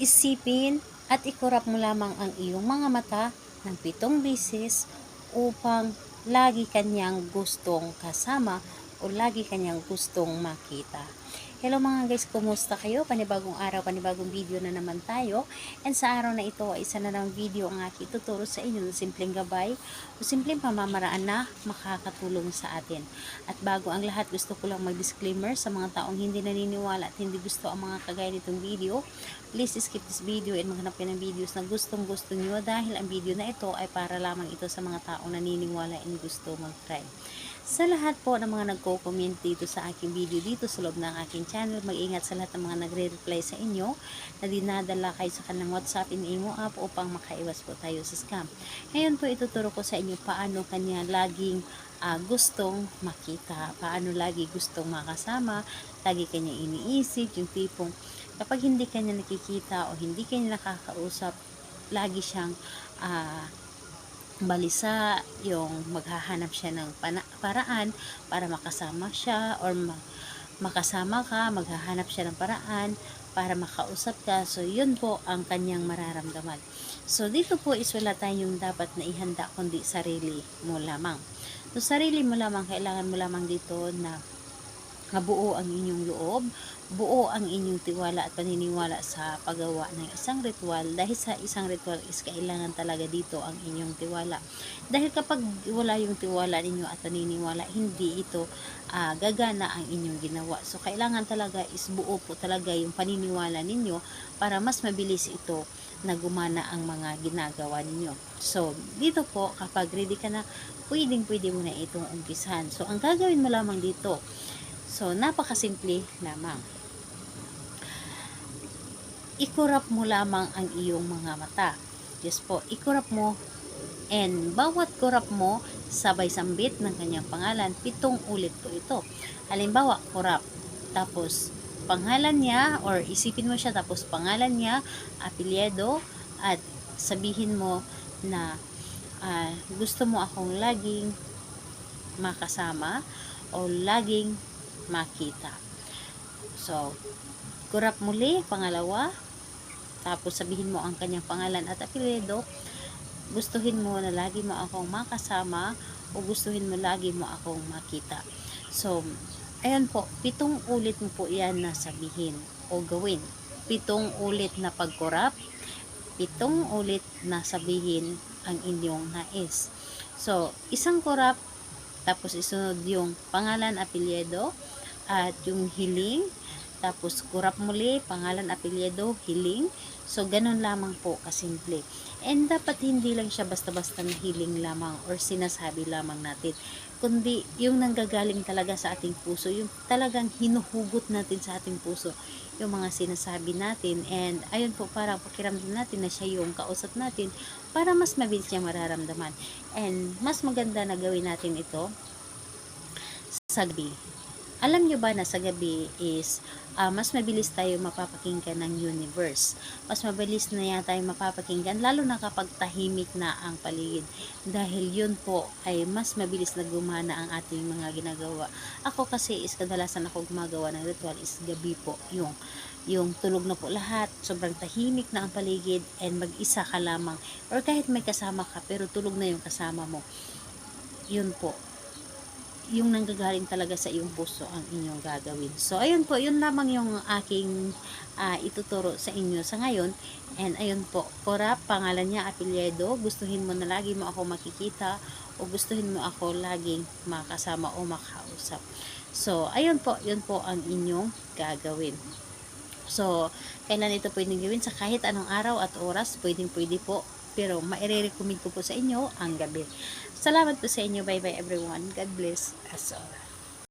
Isipin at ikurap mo lamang ang iyong mga mata ng 7 beses upang lagi kanyang gustong kasama o lagi kanyang gustong makita. Hello mga guys, kumusta kayo? Panibagong araw, panibagong video na naman tayo. And sa araw na ito ay isa na lang video ang aking tuturo sa inyo ng simpleng gabay o simpleng pamamaraan na makakatulong sa atin. At bago ang lahat, gusto ko lang mag-disclaimer sa mga taong hindi naniniwala at hindi gusto ang mga kagaya nitong video. Please skip this video and maghanap kayo ng videos na gustong gusto nyo dahil ang video na ito ay para lamang ito sa mga taong naniniwala and gusto mag-try. Sa lahat po ng mga nagko-comment dito sa aking video dito sa loob ng aking channel, mag-ingat sa lahat ng mga nagre-reply sa inyo na dinadala kayo sa kanilang WhatsApp and Imo app upang makaiwas po tayo sa scam. Ngayon po ituturo ko sa inyo paano kanya laging gustong makita, paano lagi gustong makasama, lagi kanya iniisip, yung tipong kapag hindi kanya nakikita o hindi kanya nakakausap, lagi siyang balisa, yung maghahanap siya ng paraan para makasama siya or makasama ka, maghahanap siya ng paraan para makausap ka. So, yun po ang kanyang mararamdaman. So, dito po is wala tayong dapat na ihanda kundi sarili mo lamang. So, sarili mo lamang, kailangan mo lamang dito na mabuo ang inyong loob, buo ang inyong tiwala at paniniwala sa paggawa ng isang ritual. Dahil sa isang ritual is kailangan talaga dito ang inyong tiwala. Dahil kapag wala yung tiwala ninyo at paniniwala, hindi ito gagana ang inyong ginawa. So, kailangan talaga is buo po talaga yung paniniwala ninyo para mas mabilis ito na gumana ang mga ginagawa ninyo. So, dito po, kapag ready ka na, pwede mo na itong umpisahan. So, ang gagawin mo lamang dito, so, napakasimple lamang. Ikurap mo lamang ang iyong mga mata. Yes po, ikurap mo. And bawat kurap mo, sabay sambit ng kanyang pangalan. 7 ulit po ito. Halimbawa, kurap. Tapos, pangalan niya, or isipin mo siya, tapos pangalan niya, apelyido, at sabihin mo na gusto mo akong laging makasama o laging makita. So, kurap muli, pangalawa, tapos sabihin mo ang kanyang pangalan at apelyido, gustuhin mo na lagi mo akong makasama o gustuhin mo lagi mo akong makita. So, ayan po, 7 ulit mo po yan na sabihin o gawin. 7 ulit na pagkurap, 7 ulit na sabihin ang inyong nais. So, isang kurap, tapos isunod yung pangalan, apelyido, at yung hiling, tapos kurap muli, pangalan, apelyido, hiling. So, ganun lamang po kasimple. And dapat hindi lang siya basta-basta na hiling lamang or sinasabi lamang natin, kundi yung nanggagaling talaga sa ating puso, yung talagang hinuhugot natin sa ating puso, yung mga sinasabi natin. And ayun po, parang pakiramdam natin na siya yung kausap natin para mas mabilis niya mararamdaman. And mas maganda na gawin natin ito sa gabi. Alam nyo ba na sa gabi is mas mabilis tayo mapapakinggan ng universe. Mas mabilis na yan tayo mapapakinggan, lalo na kapag tahimik na ang paligid. Dahil yun po ay mas mabilis na gumana ang ating mga ginagawa. Ako kasi is kadalasan ako gumagawa ng ritual is gabi po. Yung tulog na po lahat, sobrang tahimik na ang paligid and mag-isa ka lamang. Or kahit may kasama ka pero tulog na yung kasama mo. Yun po, yung nanggagaling talaga sa iyong puso ang inyong gagawin. So, ayun po, yun lamang yung aking ituturo sa inyo sa ngayon. And ayun po, kurap, pangalan niya, apelyido, gustuhin mo na lagi mo ako makikita o gustuhin mo ako laging makasama o makausap. So, ayun po, yun po ang inyong gagawin. So, kailan ito pwedeng gawin? Sa kahit anong araw at oras, pwede po. Pero maire-recommend ko po sa inyo ang gabi. Salamat po sa inyo. Bye bye everyone. God bless us all.